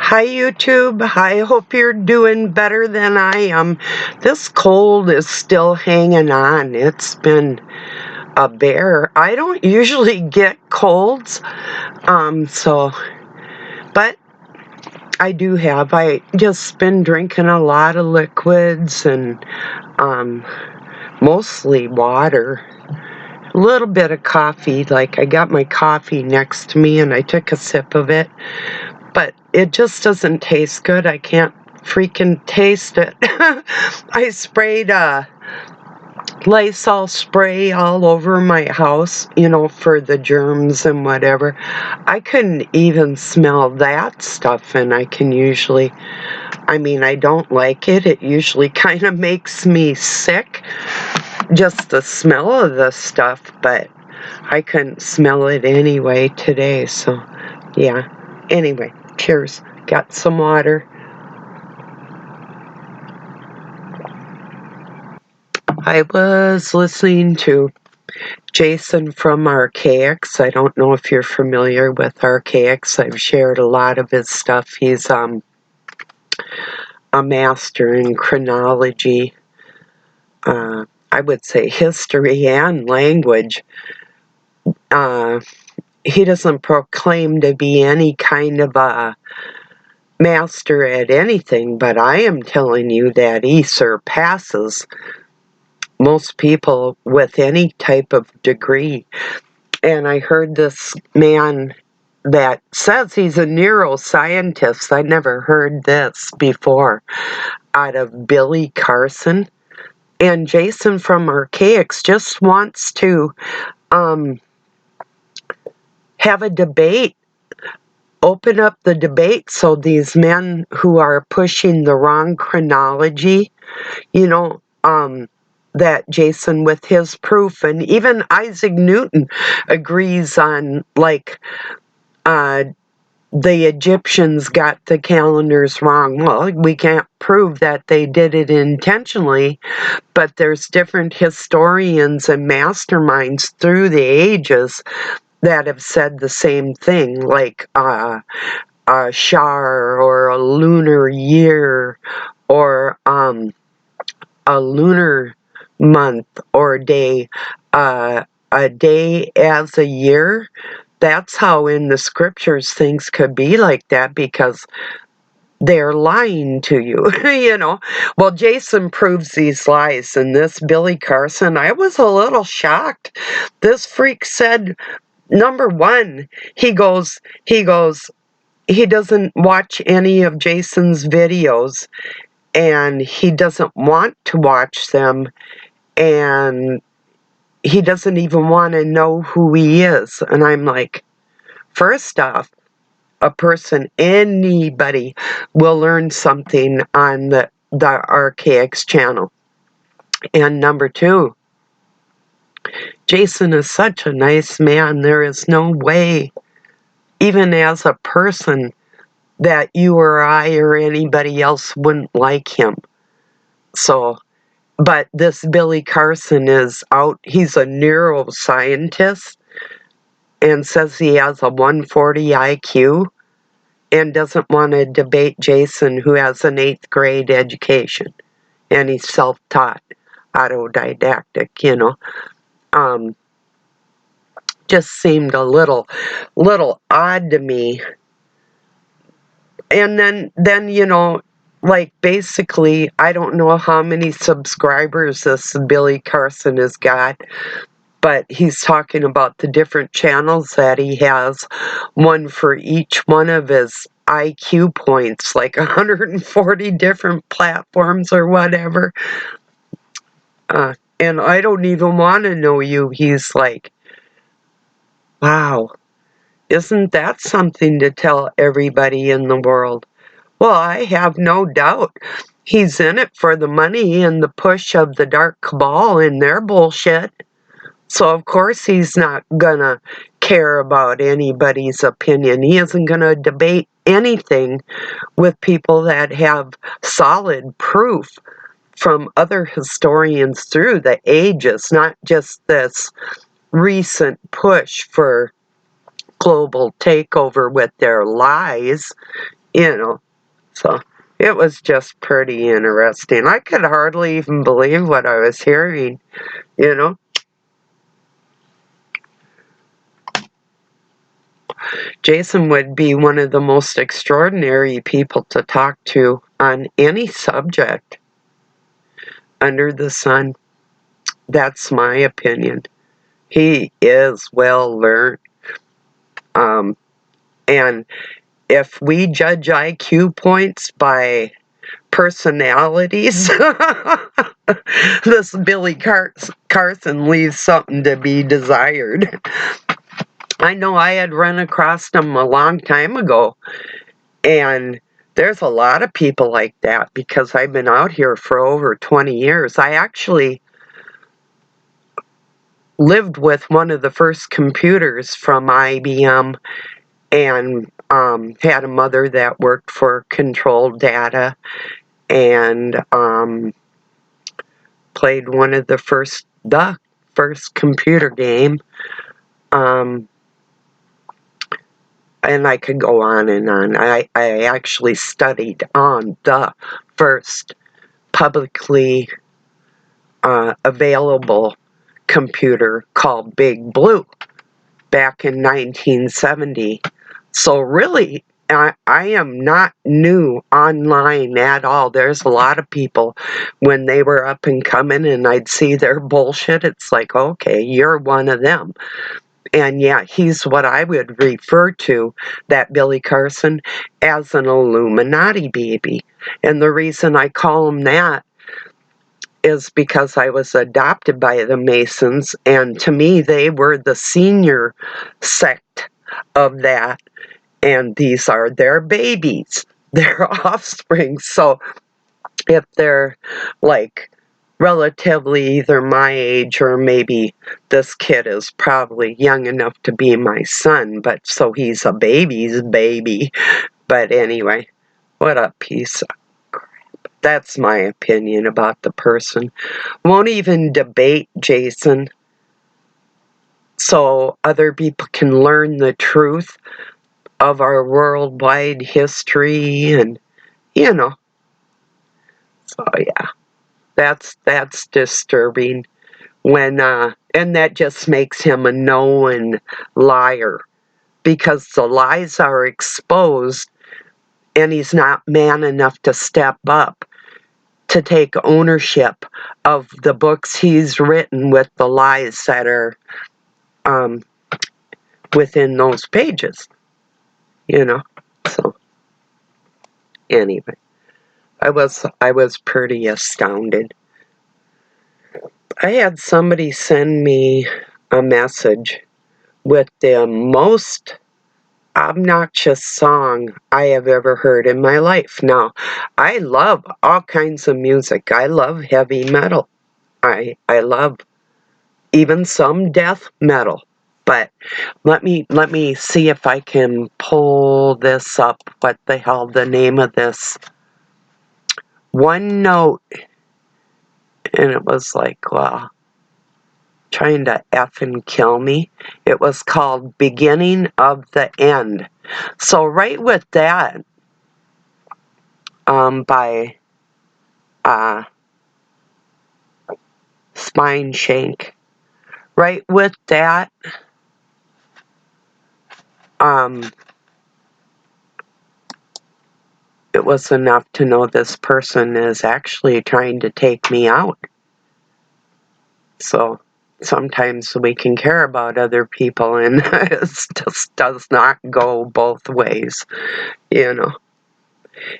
Hi YouTube, I hope you're doing better than I am. This cold is still hanging on. It's been a bear. I don't usually get colds, but I do have. I just been drinking a lot of liquids and mostly water. A little bit of coffee, like I got my coffee next to me and I took a sip of it. But it just doesn't taste good. I can't freaking taste it. I sprayed Lysol spray all over my house, for the germs and whatever. I couldn't even smell that stuff, and I don't like it. It usually kind of makes me sick, just the smell of the stuff, but I couldn't smell it anyway today, so yeah. Anyway, cheers. Got some water. I was listening to Jason from Archaix. I don't know if you're familiar with Archaix. I've shared a lot of his stuff. He's a master in chronology. I would say history and language. He doesn't proclaim to be any kind of a master at anything, but I am telling you that he surpasses most people with any type of degree. And I heard this man that says he's a neuroscientist. I never heard this before, out of Billy Carson. And Jason from Archaix just wants to have a debate, open up the debate so these men who are pushing the wrong chronology, that Jason with his proof, and even Isaac Newton agrees on, like, the Egyptians got the calendars wrong. Well, we can't prove that they did it intentionally, but there's different historians and masterminds through the ages that have said the same thing, like a shar or a lunar year or a lunar month or day, a day as a year. That's how in the scriptures things could be like that, because they're lying to you, Well, Jason proves these lies, and this Billy Carson, I was a little shocked. This freak said, number one, he doesn't watch any of Jason's videos, and he doesn't want to watch them, and he doesn't even want to know who he is. And I'm like, first off, anybody will learn something on the Archaix channel. And number two, Jason is such a nice man. There is no way, even as a person, that you or I or anybody else wouldn't like him. So, but this Billy Carson is out. He's a neuroscientist and says he has a 140 IQ and doesn't want to debate Jason, who has an 8th grade education, and he's self-taught, autodidactic, just seemed a little odd to me. And then like, basically, I don't know how many subscribers this Billy Carson has got, but he's talking about the different channels that he has, one for each one of his IQ points, like 140 different platforms or whatever. And I don't even want to know you. He's like, wow, isn't that something to tell everybody in the world? Well, I have no doubt he's in it for the money and the push of the dark cabal and their bullshit. So of course he's not gonna care about anybody's opinion. He isn't gonna debate anything with people that have solid proof from other historians through the ages, not just this recent push for global takeover with their lies. you know. So it was just pretty interesting. I could hardly even believe what I was hearing, you know. Jason would be one of the most extraordinary people to talk to on any subject under the sun. That's my opinion. He is well learned. And if we judge IQ points by personalities, this Billy Carson leaves something to be desired. I know I had run across him a long time ago, and there's a lot of people like that because I've been out here for over 20 years. I actually lived with one of the first computers from IBM and had a mother that worked for Control Data and played one of the first computer game. And I could go on and on. I actually studied on the first publicly available computer called Big Blue back in 1970. So really, I am not new online at all. There's a lot of people, when they were up and coming and I'd see their bullshit, it's like, okay, you're one of them. And yeah, he's what I would refer to, that Billy Carson, as an Illuminati baby. And the reason I call him that is because I was adopted by the Masons, and to me, they were the senior sect of that, and these are their babies, their offspring. So if they're like relatively either my age or maybe this kid is probably young enough to be my son, but so he's a baby's baby. But anyway, what a piece of crap. That's my opinion about the person. Won't even debate Jason so other people can learn the truth of our worldwide history, and you know. So yeah, that's disturbing. When and that just makes him a known liar because the lies are exposed and he's not man enough to step up to take ownership of the books he's written with the lies that are within those pages, you know. So anyway, I was pretty astounded. I had somebody send me a message with the most obnoxious song I have ever heard in my life. Now, I love all kinds of music. I love heavy metal. I love even some death metal. But let me see if I can pull this up. What the hell the name of this? One Note, and it was like, well, trying to effing kill me. It was called Beginning of the End. So right with that, by Spine Shank. Right with that, it was enough to know this person is actually trying to take me out. So sometimes we can care about other people and it just does not go both ways, you know.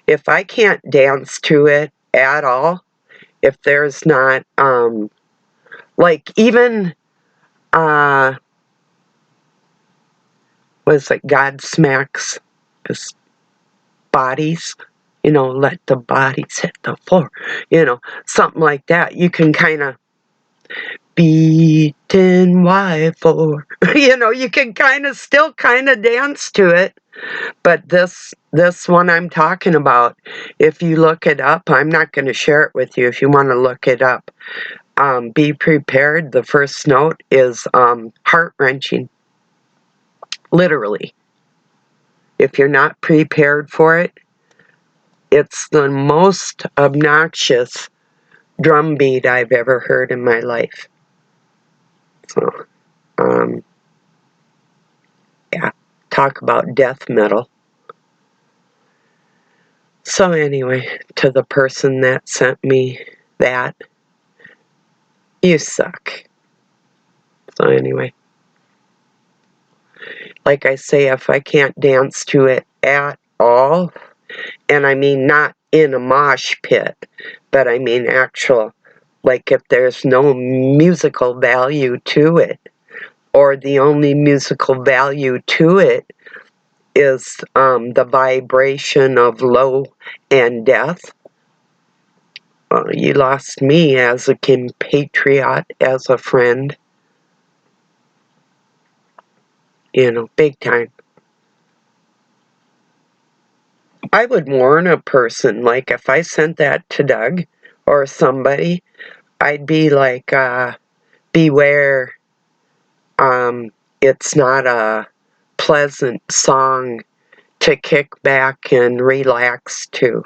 If I can't dance to it at all, if there's not, like even, was it God Smacks His Bodies? You know, let the bodies hit the floor, you know, something like that. You can kind of beaten Y for, you know, you can kind of still kind of dance to it. But this one I'm talking about, if you look it up, I'm not going to share it with you if you want to look it up. Be prepared. The first note is heart-wrenching, literally. If you're not prepared for it, it's the most obnoxious drum beat I've ever heard in my life. So, yeah, talk about death metal. So anyway, to the person that sent me that, you suck. So anyway, like I say, if I can't dance to it at all, and I mean not in a mosh pit, but I mean actual, like if there's no musical value to it, or the only musical value to it is the vibration of low and death, you lost me as a compatriot, as a friend, big time. I would warn a person, like if I sent that to Doug or somebody, I'd be like, beware, it's not a pleasant song to kick back and relax to,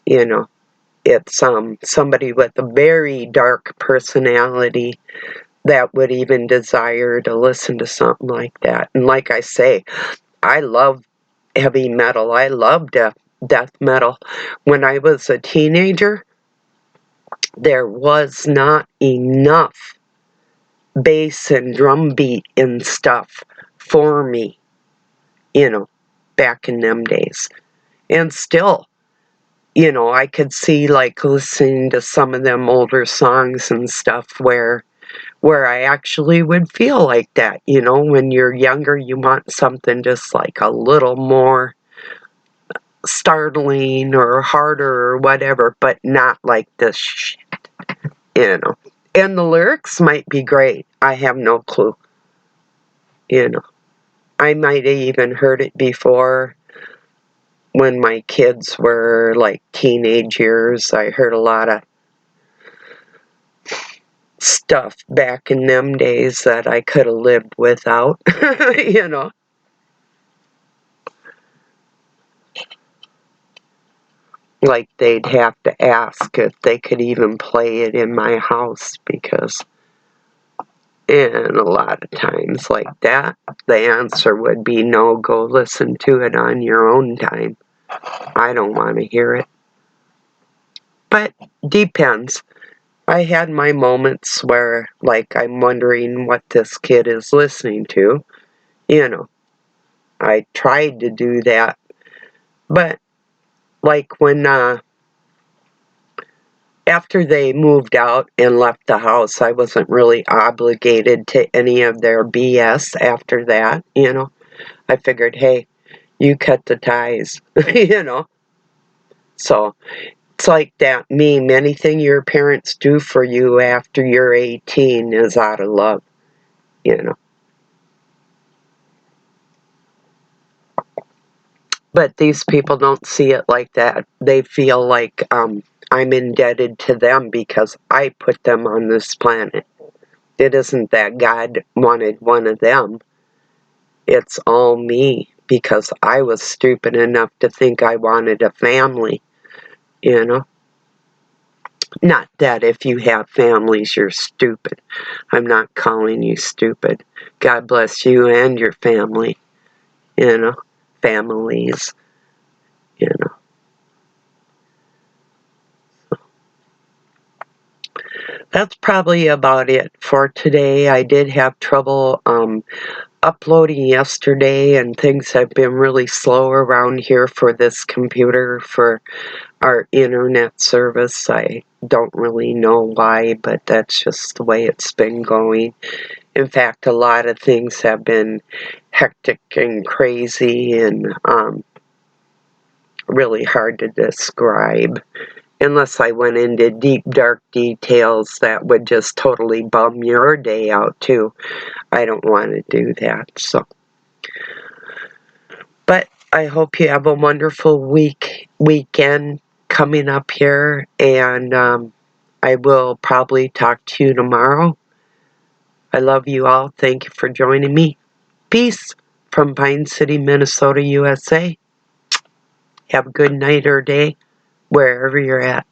It's somebody with a very dark personality that would even desire to listen to something like that. And like I say, I love heavy metal. I love death metal. When I was a teenager, there was not enough bass and drum beat and stuff for me, back in them days. And still, I could see, like, listening to some of them older songs and stuff where I actually would feel like that. When you're younger, you want something just like a little more startling or harder or whatever, but not like this shit, And the lyrics might be great. I have no clue. I might have even heard it before when my kids were like teenage years. I heard a lot of stuff back in them days that I could have lived without, Like they'd have to ask if they could even play it in my house because, and a lot of times like that, the answer would be no, go listen to it on your own time. I don't want to hear it. But depends. I had my moments where, like, I'm wondering what this kid is listening to. I tried to do that. But, like, when, after they moved out and left the house, I wasn't really obligated to any of their BS after that, I figured, hey, you cut the ties, So, it's like that meme, anything your parents do for you after you're 18 is out of love, But these people don't see it like that. They feel like I'm indebted to them because I put them on this planet. It isn't that God wanted one of them. It's all me because I was stupid enough to think I wanted a family, Not that if you have families, you're stupid. I'm not calling you stupid. God bless you and your family, families, you know. That's probably about it for today. I did have trouble uploading yesterday, and things have been really slow around here for this computer, for our internet service. I don't really know why, but that's just the way it's been going. In fact, a lot of things have been hectic and crazy and really hard to describe. Unless I went into deep, dark details that would just totally bum your day out, too. I don't want to do that, so. But I hope you have a wonderful weekend coming up here, and I will probably talk to you tomorrow. I love you all. Thank you for joining me. Peace. from Pine City, Minnesota, USA. Have a good night or day wherever you're at.